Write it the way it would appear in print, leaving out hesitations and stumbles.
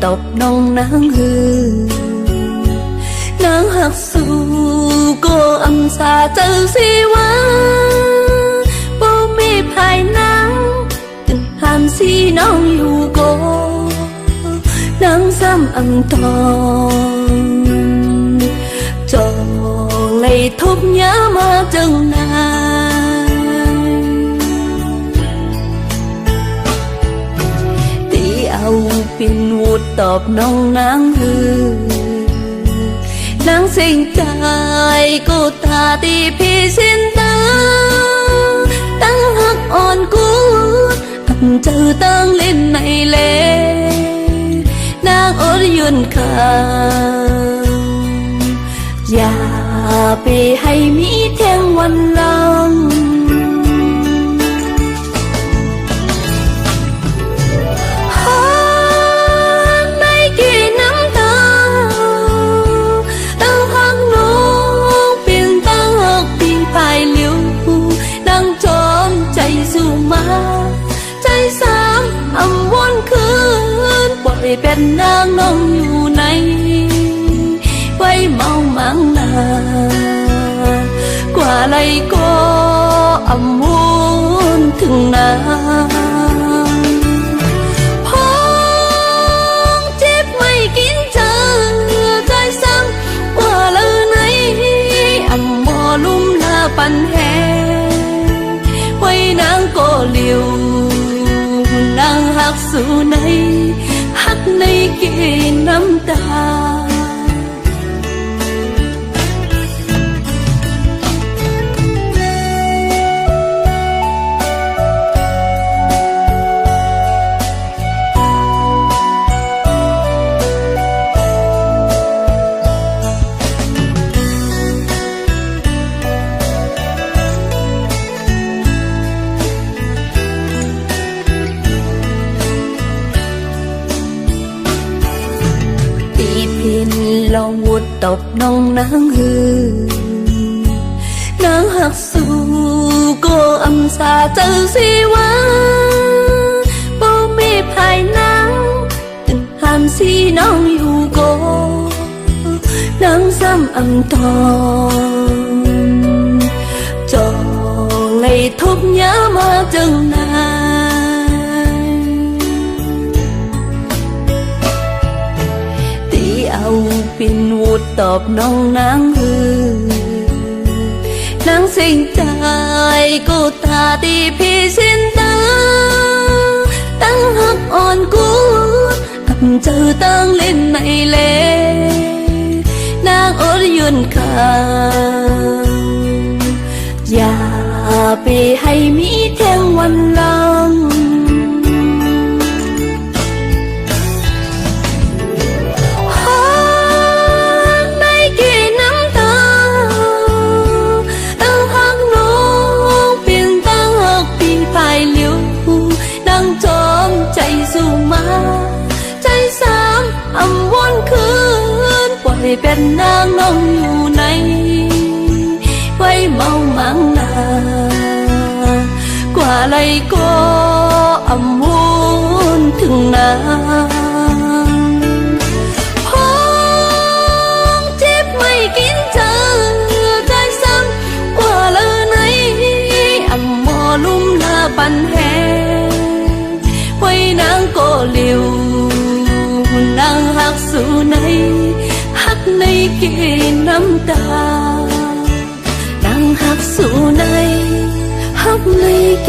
tập nông nắng hư nắng hạt su cô âm xa chân si quá bố mê phai nắng từng hàm si nóng yêu cô nắng xăm âm thòn tròn lấy thúc nhớ mơ chân nàng tí áo pin hụt tập nông nắng hư nắng sinh trời cô ta đi phi xin ta tăng hắc on cú ẩm chờ tăng lên này lên nàng ốt yun khangอย่าไปให้มีเที่ยงวันลำเป็นนางน้องอยู่ในไว้เมามังนากว่าไรก็อำมุนถึงนางพองเจ็บไม่กินเจอใจซ้ำกว่าเลยไหนอำมอลุ่มลาปันแหไว้นางก็เลียวนางหักสู่ในในกินน้ำตาลองวุดตบน้องนางฮือนางหักสู่ก็อำสาเจอสิว่าบ่มีภายนางถึงห้ามสีน้องอยู่ก็นางซ้ำอำทองจองเลยทุบย้ำมาจึงนเอาปินวุดตอบน้องนางฮือนางสิ่งใจกูตาตีพี่สินตาตั้งหักอ่อนกูอำเจอตั้งเล่นในเล่นางอดยืนข้างอย่าไปให้มีเที่ยงวันลำเป็นนางน้องอยู่ในไว้เมามังนากว่าไรก็อำมุนถึงนางพองเจ็บไม่กินเจอใจซ้ำกว่าเลยไหนอำมอลุ่มลาปันแหไว้นางก็เลียวนางหักสู่ในในกินน้ำตานางหักสู่ในหักในกิ